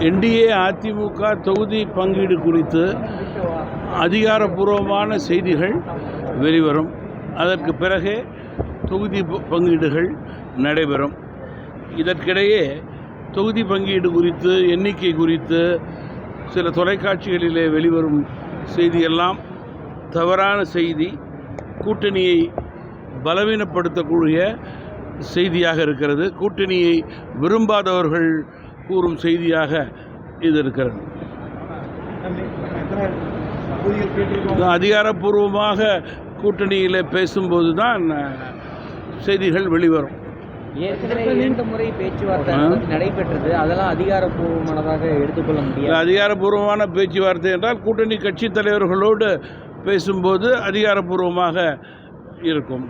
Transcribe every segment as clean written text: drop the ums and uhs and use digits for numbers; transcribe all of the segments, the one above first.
NDA AIADMK தொகுதி பங்கீடு குறித்து அதிகாரப்பூர்வமான செய்திகள் வெளிவரும். அதற்கு பிறகே தொகுதி பங்கீடுகள் நடைபெறும். இதற்கிடையே தொகுதி பங்கீடு குறித்து, எண்ணிக்கை குறித்து சில தொலைக்காட்சிகளிலே வெளிவரும் செய்தியெல்லாம் தவறான செய்தி, கூட்டணியை பலவீனப்படுத்தக்கூடிய செய்தியாக இருக்கிறது. கூட்டணியை விரும்பாதவர்கள் கூறும் செய்தியாக இது இருக்கிறது. அதிகாரப்பூர்வமாக கூட்டணியில் பேசும்போது தான் செய்திகள் வெளிவரும். ஏற்கனவே 2 முறை பேச்சுவார்த்தை நடைபெற்றது. அதெல்லாம் அதிகாரப்பூர்வமானதாக எடுத்துக்கொள்ள முடியாது. அதிகாரப்பூர்வமான பேச்சுவார்த்தை என்றால் கூட்டணி கட்சி தலைவர்களோடு பேசும்போது அதிகாரப்பூர்வமாக இருக்கும்.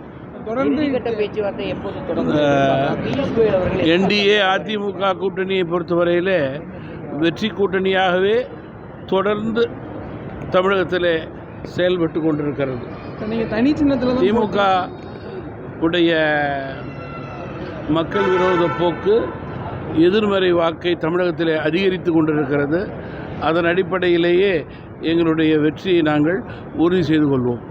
பேச்சுவார்த்தை எப்போது தொடங்கும்? என்டிஏ அதிமுக கூட்டணியை பொறுத்தவரையிலே வெற்றி கூட்டணியாகவே தொடர்ந்து தமிழகத்தில் செயல்பட்டு கொண்டிருக்கிறது. திமுக உடைய மக்கள் விரோத போக்கு, எதிர்மறை வாக்கை தமிழகத்தில் அதிகரித்து கொண்டிருக்கிறது. அதன் அடிப்படையிலேயே எங்களுடைய வெற்றியை நாங்கள் உறுதி செய்து கொள்வோம்.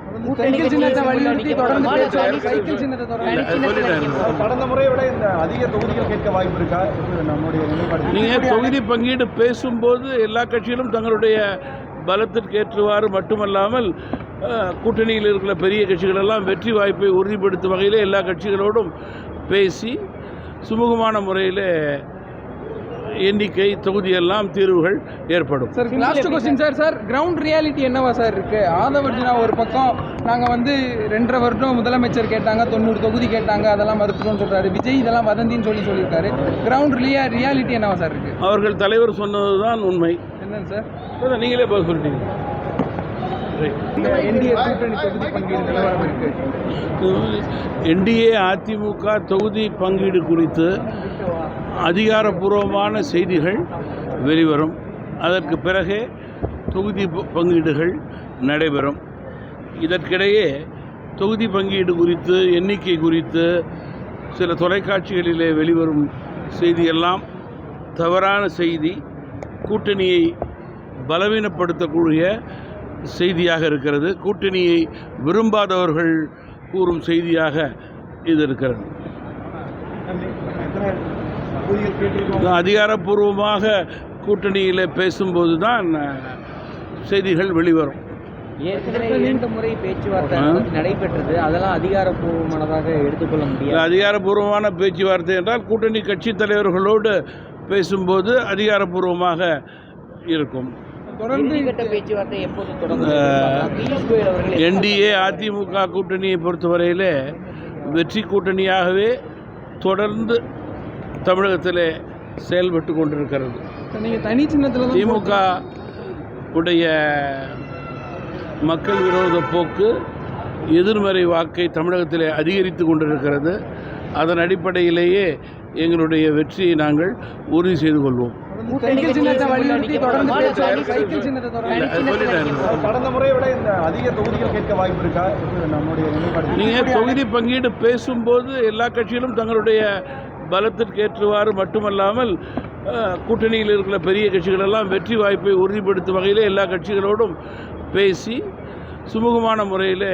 நீங்கள் தொகுதி பங்கீடு பேசும்போது எல்லா கட்சிகளும் தங்களுடைய பலத்திற்கு ஏற்றுவாறு மட்டுமல்லாமல் கூட்டணியில் இருக்கிற பெரிய கட்சிகளெல்லாம் வெற்றி வாய்ப்பை உறுதிப்படுத்தும் வகையில் எல்லா கட்சிகளோடும் பேசி சுமூகமான முறையில் எண்ணிக்கை தொகுதியெல்லாம் தீர்வுகள் ஏற்படும். Sir, last question sir ground reality என்னவா சார் இருக்கு? ஆதவர்ஜுனா ஒரு பக்கம் நாங்கள் 2.5 வருடம் முதலமைச்சர் கேட்டாங்க, 90 தொகுதி கேட்டாங்க, அதெல்லாம் மறுத்துட்டோம்னு சொல்றாரு. விஜய் இதெல்லாம் வதந்தின்னு சொல்லியிருக்காரு. கிரவுண்ட் ரியாலிட்டி என்னவா சார் இருக்கு? அவர்கள் தலைவர் சொன்னதுதான் உண்மை. என்னன்னு சார்? நீங்களே பதில் சொல்லிட்டீங்க. என்டிஏ அதிமுக தொகுதி பங்கீடு குறித்து அதிகாரப்பூர்வமான செய்திகள் வெளிவரும். அதற்கு பிறகே தொகுதி பங்கீடுகள் நடைபெறும். இதற்கிடையே தொகுதி பங்கீடு குறித்து, எண்ணிக்கை குறித்து சில தொலைக்காட்சிகளிலே வெளிவரும் செய்தியெல்லாம் தவறான செய்தி, கூட்டணியை பலவீனப்படுத்தக்கூடிய செய்தியாக இருக்கிறது. கூட்டணியை விரும்பாதவர்கள் கூறும் செய்தியாக இது இருக்கிறது. அதிகாரப்பூர்வமாக கூட்டணியில் பேசும்போது தான் செய்திகள் வெளிவரும். ஏற்கனவே 2 முறை பேச்சுவார்த்தை நடைபெற்றது. அதெல்லாம் அதிகாரப்பூர்வமானதாக எடுத்துக்கொள்ள முடியாது. அதிகாரப்பூர்வமான பேச்சுவார்த்தை என்றால் கூட்டணி கட்சி தலைவர்களோடு பேசும்போது அதிகாரப்பூர்வமாக இருக்கும். பேச்சுவார்த்தை எப்போது தொடங்கும்? என்டிஏ அதிமுக கூட்டணியை பொறுத்தவரையிலே வெற்றி கூட்டணியாகவே தொடர்ந்து தமிழகத்தில் செயல்பட்டு கொண்டிருக்கிறது. திமுக உடைய மக்கள் விரோத போக்கு, எதிர்மறை வாக்கை தமிழகத்தில் அதிகரித்து கொண்டிருக்கிறது. அதன் அடிப்படையிலேயே எங்களுடைய வெற்றியை நாங்கள் உறுதி செய்து கொள்வோம். நீங்கள் தொகுதி பங்கீடு பேசும்போது எல்லா கட்சிகளும் தங்களுடைய பலத்திற்கு ஏற்றுவாறு மட்டுமல்லாமல் கூட்டணியில் இருக்கிற பெரிய கட்சிகளெல்லாம் வெற்றி வாய்ப்பை உறுதிப்படுத்தும் வகையில் எல்லா கட்சிகளோடும் பேசி சுமூகமான முறையில்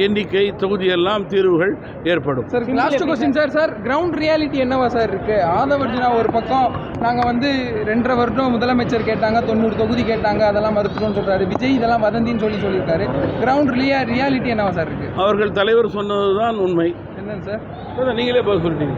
எண்ணிக்கை தொகுதியெல்லாம் தீர்வுகள் ஏற்படும். Sir, last question sir ground reality என்னவா சார் இருக்கு? ஆதவர்ஜுனா ஒரு பக்கம் நாங்கள் 2.5 வருடம் முதலமைச்சர் கேட்டாங்க, 90 தொகுதி கேட்டாங்க, அதெல்லாம் மறுத்துட்டோம்னு சொல்றாரு. விஜய் இதெல்லாம் வதந்தின்னு சொல்லியிருக்காரு. கிரவுண்ட் ரியாலிட்டி என்னவா சார் இருக்கு? அவர்கள் தலைவர் சொன்னதுதான் உண்மை. என்னன்னு சார்? நீங்களே பதில் சொல்லிட்டீங்க.